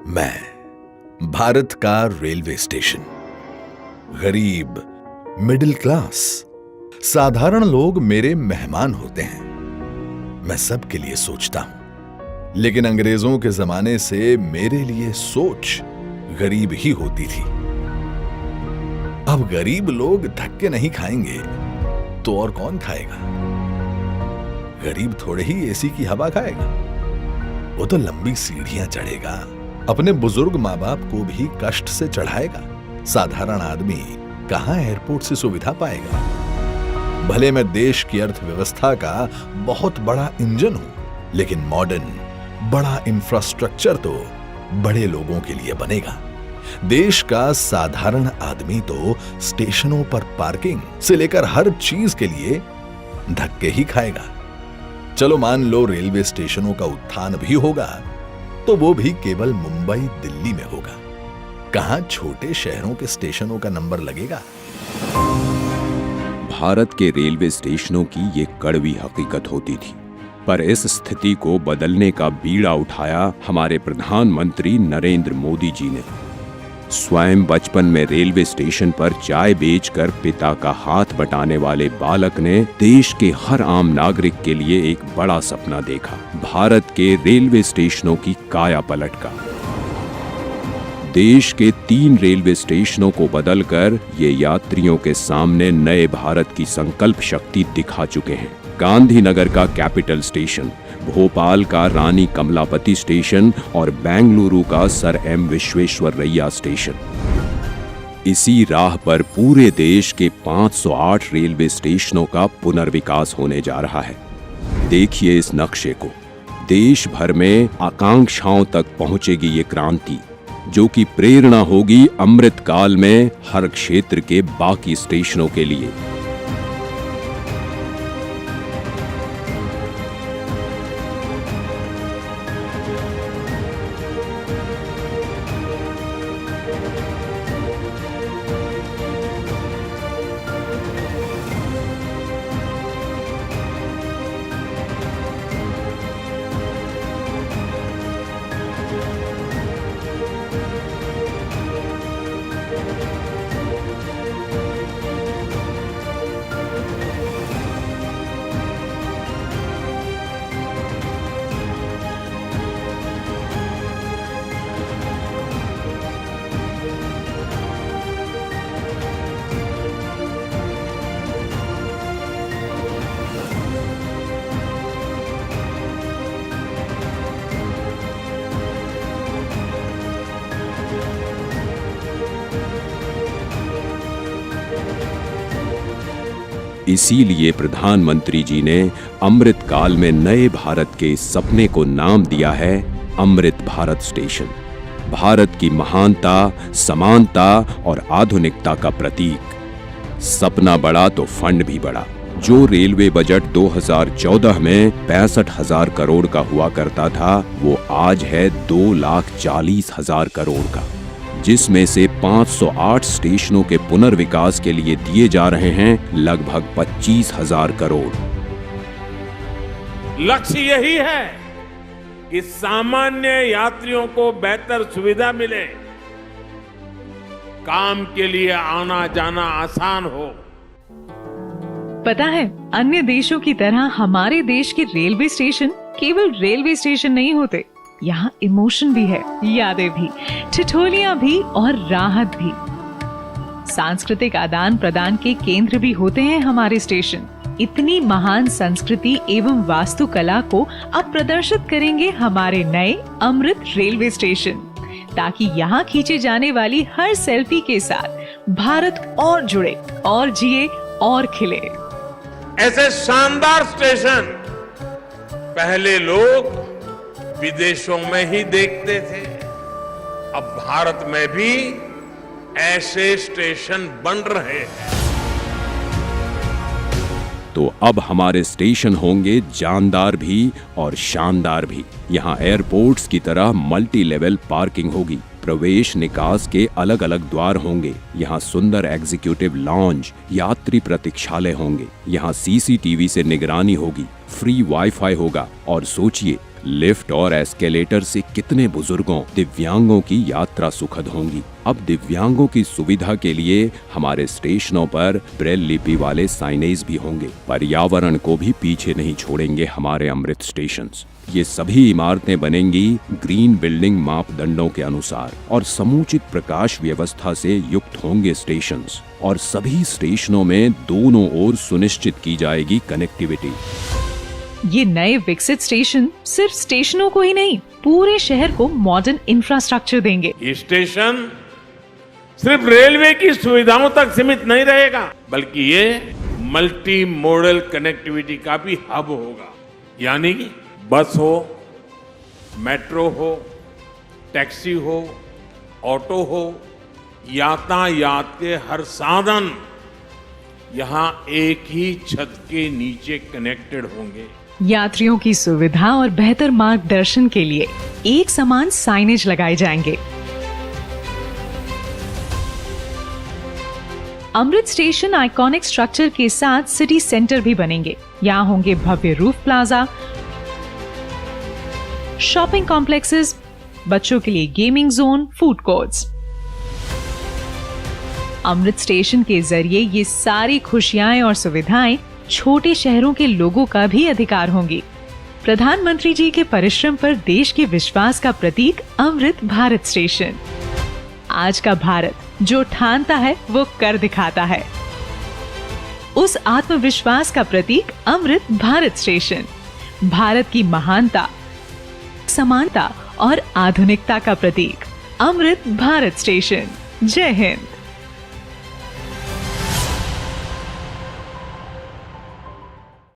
मैं भारत का railway station, गरीब, मिडिल क्लास, साधारण लोग मेरे मेहमान होते हैं। मैं सबके लिए सोचता हूं, लेकिन अंग्रेजों के जमाने से मेरे लिए सोच गरीब ही होती थी। अब गरीब लोग धक्के नहीं खाएंगे तो और कौन खाएगा? गरीब थोड़े ही एसी की हवा खाएगा, वो तो लंबी सीढ़ियां चढ़ेगा, अपने बुजुर्ग माँ बाप को भी कष्ट से चढ़ाएगा। साधारण आदमी कहां एयरपोर्ट से सुविधा पाएगा? भले मैं देश की अर्थव्यवस्था का बहुत बड़ा इंजन हूं, लेकिन मॉडर्न बड़ा इंफ्रास्ट्रक्चर तो बड़े लोगों के लिए बनेगा। देश का साधारण आदमी तो स्टेशनों पर पार्किंग से लेकर हर चीज के लिए धक्के ही खाएगा। चलो मान लो रेलवे स्टेशनों का उत्थान भी होगा, तो वो भी केवल मुंबई दिल्ली में होगा। कहां छोटे शहरों के स्टेशनों का नंबर लगेगा? भारत के रेलवे स्टेशनों की ये कड़वी हकीकत होती थी, पर इस स्थिति को बदलने का बीड़ा उठाया हमारे प्रधानमंत्री नरेंद्र मोदी जी ने। स्वयं बचपन में रेलवे स्टेशन पर चाय बेचकर पिता का हाथ बटाने वाले बालक ने देश के हर आम नागरिक के लिए एक बड़ा सपना देखा, भारत के रेलवे स्टेशनों की काया पलट का। देश के 3 रेलवे स्टेशनों को बदलकर ये यात्रियों के सामने नए भारत की संकल्प शक्ति दिखा चुके हैं। गांधीनगर का कैपिटल स्टेशन, भोपाल का रानी कमलापति स्टेशन और बेंगलुरु का सर एम विश्वेश्वरैया स्टेशन। इसी राह पर पूरे देश के 508 रेलवे स्टेशनों का पुनर्विकास होने जा रहा है। देखिए इस नक्शे को। देश भर में आकांक्षाओं तक पहुंचेगी ये क्रांति, जो कि प्रेरणा होगी अमृत काल में हर क्षेत्र के बाकी स्टेशनों के लिए। इसीलिए प्रधानमंत्री जी ने अमृत काल में नए भारत के इस सपने को नाम दिया है अमृत भारत स्टेशन। भारत की महानता, समानता और आधुनिकता का प्रतीक। सपना बड़ा तो फंड भी बड़ा। जो रेलवे बजट 2014 में 65,000 करोड़ का हुआ करता था, वो आज है 2,40,000 करोड़ का, जिसमें से 508 स्टेशनों के पुनर्विकास के लिए दिए जा रहे हैं लगभग 25,000 करोड़। लक्ष्य यही है कि सामान्य यात्रियों को बेहतर सुविधा मिले, काम के लिए आना जाना आसान हो। पता है, अन्य देशों की तरह हमारे देश के रेलवे स्टेशन केवल रेलवे स्टेशन नहीं होते। यहाँ इमोशन भी है, यादें भी, ठिठोलियां भी और राहत भी। सांस्कृतिक आदान प्रदान के केंद्र भी होते हैं हमारे स्टेशन। इतनी महान संस्कृति एवं वास्तुकला को अब प्रदर्शित करेंगे हमारे नए अमृत रेलवे स्टेशन, ताकि यहाँ खींचे जाने वाली हर सेल्फी के साथ भारत और जुड़े और जिए और खिले। ऐसे शानदार स्टेशन पहले लोग विदेशों में ही देखते थे। अब भारत में भी ऐसे स्टेशन बन रहे हैं। तो अब हमारे स्टेशन होंगे जानदार भी और शानदार भी। यहाँ एयरपोर्ट्स की तरह मल्टी लेवल पार्किंग होगी, प्रवेश निकास के अलग अलग द्वार होंगे। यहाँ सुंदर एग्जीक्यूटिव लॉन्ज, यात्री प्रतीक्षालय होंगे। यहाँ CCTV से निगरानी होगी, फ्री वाईफाई होगा और सोचिए लिफ्ट और एस्केलेटर से कितने बुजुर्गों, दिव्यांगों की यात्रा सुखद होंगी। अब दिव्यांगों की सुविधा के लिए हमारे स्टेशनों पर ब्रेल लिपि वाले साइनेज भी होंगे। पर्यावरण को भी पीछे नहीं छोड़ेंगे हमारे अमृत स्टेशंस। ये सभी इमारतें बनेंगी ग्रीन बिल्डिंग मापदंडों के अनुसार और समुचित प्रकाश व्यवस्था से युक्त होंगे स्टेशंस। और सभी स्टेशनों में दोनों ओर सुनिश्चित की जाएगी कनेक्टिविटी। ये नए विकसित स्टेशन सिर्फ स्टेशनों को ही नहीं, पूरे शहर को मॉडर्न इंफ्रास्ट्रक्चर देंगे। ये स्टेशन सिर्फ रेलवे की सुविधाओं तक सीमित नहीं रहेगा, बल्कि ये मल्टी मॉडल कनेक्टिविटी का भी हब होगा। यानी बस हो, मेट्रो हो, टैक्सी हो, ऑटो हो, यातायात के हर साधन यहाँ एक ही छत के नीचे कनेक्टेड होंगे। यात्रियों की सुविधा और बेहतर मार्गदर्शन के लिए एक समान साइनेज लगाए जाएंगे। अमृत स्टेशन आइकॉनिक स्ट्रक्चर के साथ सिटी सेंटर भी बनेंगे। यहाँ होंगे भव्य रूफ प्लाजा, शॉपिंग कॉम्प्लेक्सेस, बच्चों के लिए गेमिंग जोन, फूड कोर्ट्स। अमृत स्टेशन के जरिए ये सारी खुशियां और सुविधाएं छोटे शहरों के लोगों का भी अधिकार होंगी। प्रधानमंत्री जी के परिश्रम पर देश के विश्वास का प्रतीक अमृत भारत स्टेशन। आज का भारत जो ठानता है वो कर दिखाता है। उस आत्मविश्वास का प्रतीक अमृत भारत स्टेशन, भारत की महानता, समानता और आधुनिकता का प्रतीक अमृत भारत स्टेशन। जय हिंद।